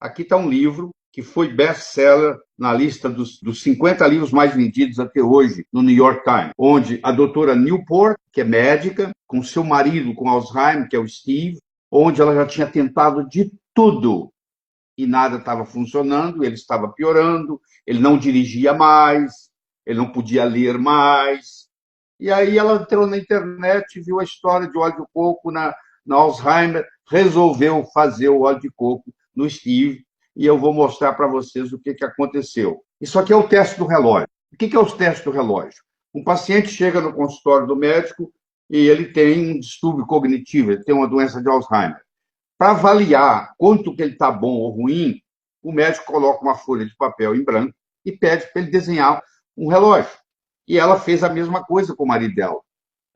Aqui está um livro que foi best-seller na lista dos 50 livros mais vendidos até hoje no New York Times, onde a doutora Newport, que é médica, com seu marido com Alzheimer, que é o Steve, onde ela já tinha tentado de tudo e nada estava funcionando, ele estava piorando, ele não dirigia mais, ele não podia ler mais. E aí ela entrou na internet, viu a história de óleo de coco na Alzheimer, resolveu fazer o óleo de coco no Steve, e eu vou mostrar para vocês o que aconteceu. Isso aqui é o teste do relógio. O que é o teste do relógio? Um paciente chega no consultório do médico e ele tem um distúrbio cognitivo, ele tem uma doença de Alzheimer. Para avaliar quanto que ele está bom ou ruim, o médico coloca uma folha de papel em branco e pede para ele desenhar um relógio. E ela fez a mesma coisa com o marido dela.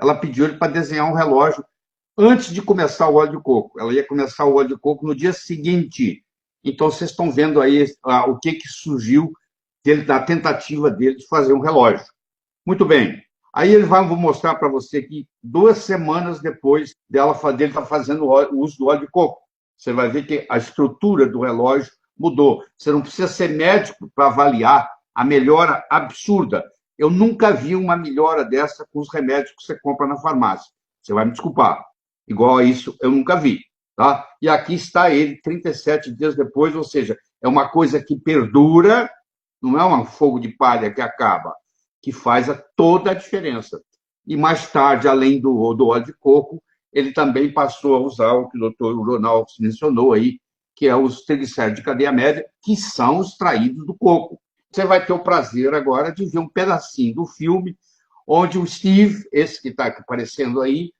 Ela pediu ele para desenhar um relógio antes de começar o óleo de coco. Ela ia começar o óleo de coco no dia seguinte. Então, vocês estão vendo aí o que surgiu da tentativa dele de fazer um relógio. Muito bem. Aí vou mostrar para você aqui 2 semanas depois dele estar fazendo o uso do óleo de coco. Você vai ver que a estrutura do relógio mudou. Você não precisa ser médico para avaliar a melhora absurda. Eu nunca vi uma melhora dessa com os remédios que você compra na farmácia. Você vai me desculpar. Igual a isso, eu nunca vi. Tá? E aqui está ele, 37 dias depois, ou seja, é uma coisa que perdura, não é um fogo de palha que acaba, que faz toda a diferença. E mais tarde, além do óleo de coco, ele também passou a usar o que o doutor Ronald mencionou aí, que é os triglicéridos de cadeia média, que são extraídos do coco. Você vai ter o prazer agora de ver um pedacinho do filme onde o Steve, esse que está aparecendo aí,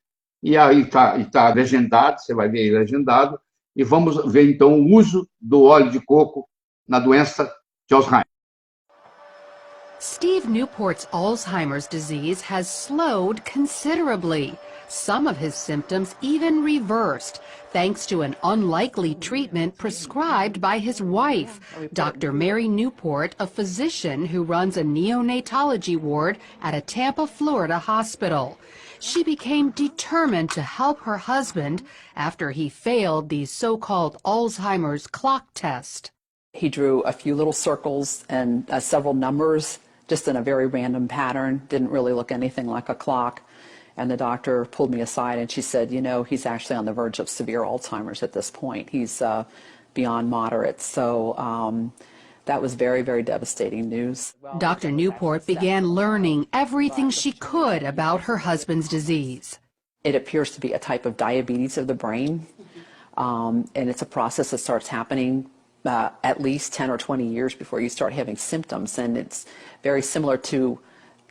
e aí está legendado, você vai ver ele legendado, e vamos ver então o uso do óleo de coco na doença de Alzheimer. Steve Newport's Alzheimer's disease has slowed considerably. Some of his symptoms even reversed, thanks to an unlikely treatment prescribed by his wife, Dr. Mary Newport, a physician who runs a neonatology ward at a Tampa, Florida hospital. She became determined to help her husband after he failed the so-called Alzheimer's clock test. He drew a few little circles and several numbers, just in a very random pattern, didn't really look anything like a clock. And the doctor pulled me aside and she said, you know, he's actually on the verge of severe Alzheimer's at this point. He's beyond moderate. So that was very, very devastating news. Dr. Newport began learning everything she could about her husband's disease. It appears to be a type of diabetes of the brain, and it's a process that starts happening at least 10 or 20 years before you start having symptoms, and it's very similar to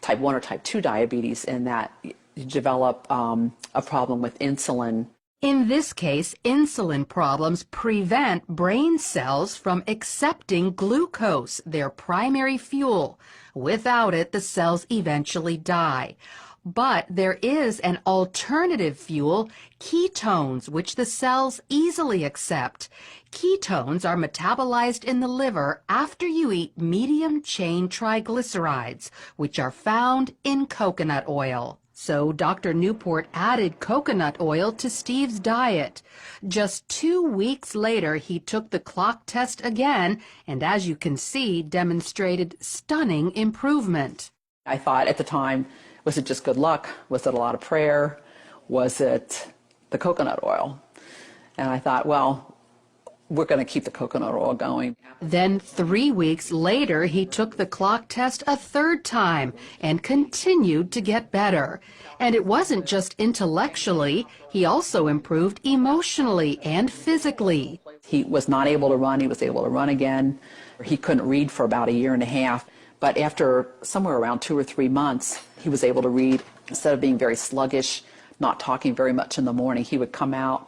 type 1 or type 2 diabetes in that you develop a problem with insulin. In this case, insulin problems prevent brain cells from accepting glucose, their primary fuel. Without it, the cells eventually die. But there is an alternative fuel, ketones, which the cells easily accept. Ketones are metabolized in the liver after you eat medium-chain triglycerides, which are found in coconut oil. So Dr. Newport added coconut oil to Steve's diet. Just 2 weeks later, he took the clock test again, and as you can see, demonstrated stunning improvement. I thought at the time, was it just good luck? Was it a lot of prayer? Was it the coconut oil? And I thought, well, we're going to keep the coconut oil going. Then 3 weeks later, he took the clock test a third time and continued to get better. And it wasn't just intellectually, he also improved emotionally and physically. He was not able to run. He was able to run again. He couldn't read for about 1.5 years. But after somewhere around 2 or 3 months, he was able to read. Instead of being very sluggish, not talking very much in the morning, he would come out,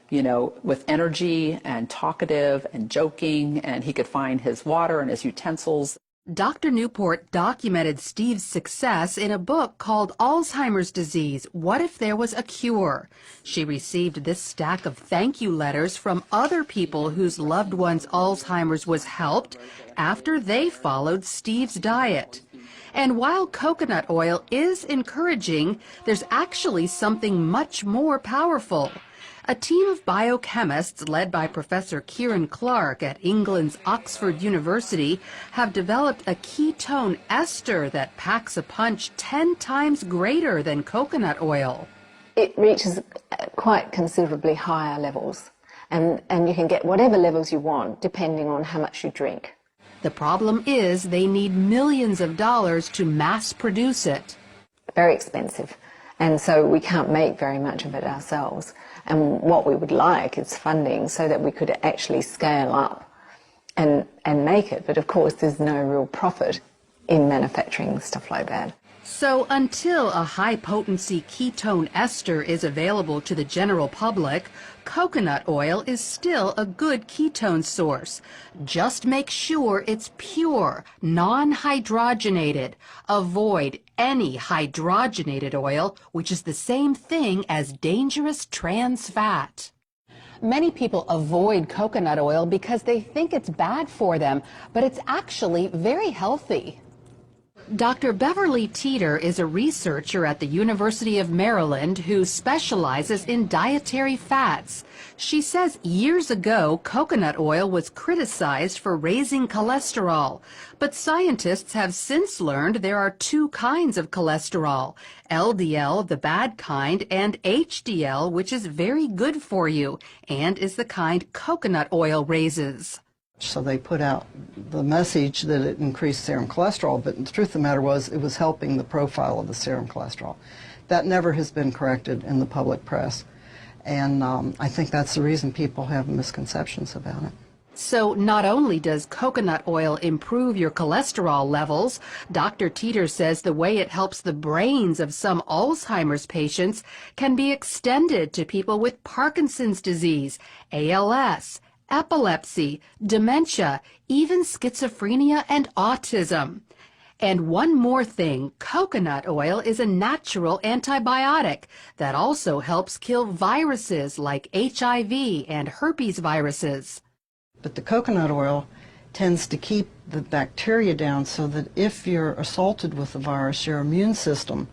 you know, with energy and talkative and joking, and he could find his water and his utensils. Dr. Newport documented Steve's success in a book called Alzheimer's Disease, What If There Was a Cure? She received this stack of thank you letters from other people whose loved ones' Alzheimer's was helped after they followed Steve's diet. And while coconut oil is encouraging, there's actually something much more powerful. A team of biochemists led by Professor Kieran Clark at England's Oxford University have developed a ketone ester that packs a punch 10 times greater than coconut oil. It reaches quite considerably higher levels, and you can get whatever levels you want depending on how much you drink. The problem is they need millions of dollars to mass produce it. Very expensive, and so we can't make very much of it ourselves. And what we would like is funding so that we could actually scale up and make it. But of course there's no real profit in manufacturing stuff like that. So until a high-potency ketone ester is available to the general public, coconut oil is still a good ketone source. Just make sure it's pure, non-hydrogenated. Avoid any hydrogenated oil, which is the same thing as dangerous trans fat. Many people avoid coconut oil because they think it's bad for them, but it's actually very healthy. Dr. Beverly Teeter is a researcher at the University of Maryland who specializes in dietary fats. She says years ago, coconut oil was criticized for raising cholesterol, but scientists have since learned there are two kinds of cholesterol, LDL, the bad kind, and HDL, which is very good for you and is the kind coconut oil raises. So they put out the message that it increased serum cholesterol, but the truth of the matter was it was helping the profile of the serum cholesterol. That never has been corrected in the public press, and I think that's the reason people have misconceptions about it. So not only does coconut oil improve your cholesterol levels, Dr. Teeter says the way it helps the brains of some Alzheimer's patients can be extended to people with Parkinson's disease, ALS, epilepsy, dementia, even schizophrenia and autism. And one more thing, coconut oil is a natural antibiotic that also helps kill viruses like HIV and herpes viruses. But the coconut oil tends to keep the bacteria down so that if you're assaulted with the virus, your immune system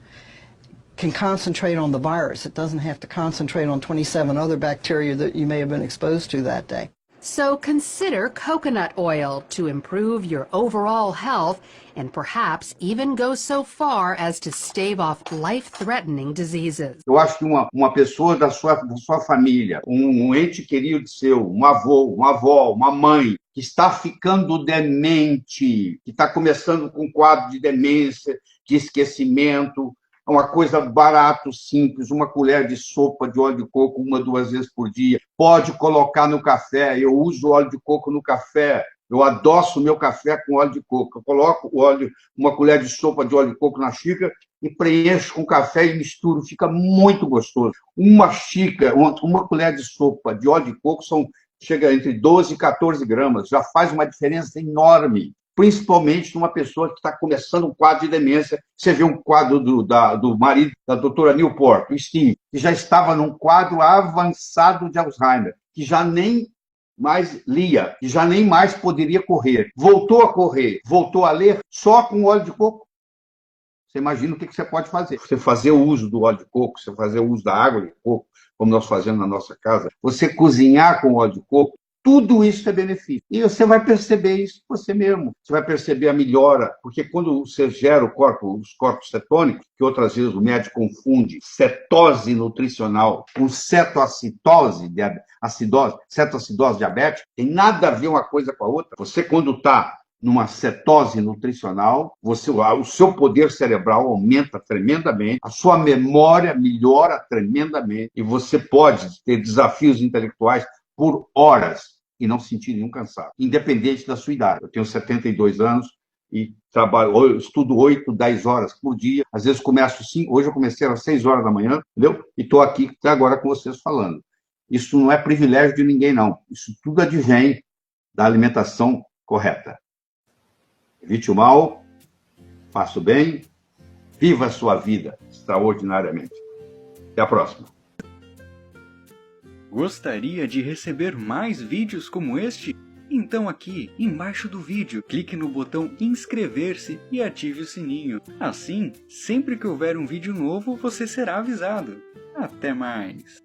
can concentrate on the virus. It doesn't have to concentrate on 27 other bacteria that you may have been exposed to that day. So consider coconut oil to improve your overall health and perhaps even go so far as to stave off life-threatening diseases. Eu acho que uma pessoa da sua família, ente querido seu, um avô, uma avó, uma mãe, que está ficando demente, que está começando com um quadro de demência, de esquecimento, uma coisa barato, simples, uma colher de sopa de óleo de coco 1 ou 2 vezes por dia. Pode colocar no café, eu uso óleo de coco no café, eu adoço o meu café com óleo de coco. Eu coloco uma colher de sopa de óleo de coco na xícara e preencho com café e misturo, fica muito gostoso. Uma xícara, uma colher de sopa de óleo de coco chega entre 12 e 14 gramas, já faz uma diferença enorme. Principalmente numa pessoa que está começando um quadro de demência. Você vê um quadro do marido da doutora Newport, o Steve, que já estava num quadro avançado de Alzheimer, que já nem mais lia, que já nem mais poderia correr. Voltou a correr, voltou a ler só com óleo de coco. Você imagina o que você pode fazer. Você fazer o uso do óleo de coco, você fazer o uso da água de coco, como nós fazemos na nossa casa, você cozinhar com óleo de coco, tudo isso é benefício. E você vai perceber isso você mesmo. Você vai perceber a melhora, porque quando você gera os corpos cetônicos, que outras vezes o médico confunde cetose nutricional com cetoacidose diabética, tem nada a ver uma coisa com a outra. Você, quando está numa cetose nutricional, o seu poder cerebral aumenta tremendamente, a sua memória melhora tremendamente, e você pode ter desafios intelectuais por horas e não sentir nenhum cansaço, independente da sua idade. Eu tenho 72 anos e estudo 8, 10 horas por dia, às vezes começo 5, hoje eu comecei às 6 horas da manhã, entendeu? E estou aqui até agora com vocês falando. Isso não é privilégio de ninguém, não. Isso tudo advém da alimentação correta. Evite o mal, faça o bem, viva a sua vida extraordinariamente. Até a próxima. Gostaria de receber mais vídeos como este? Então aqui, embaixo do vídeo, clique no botão inscrever-se e ative o sininho. Assim, sempre que houver um vídeo novo, você será avisado. Até mais!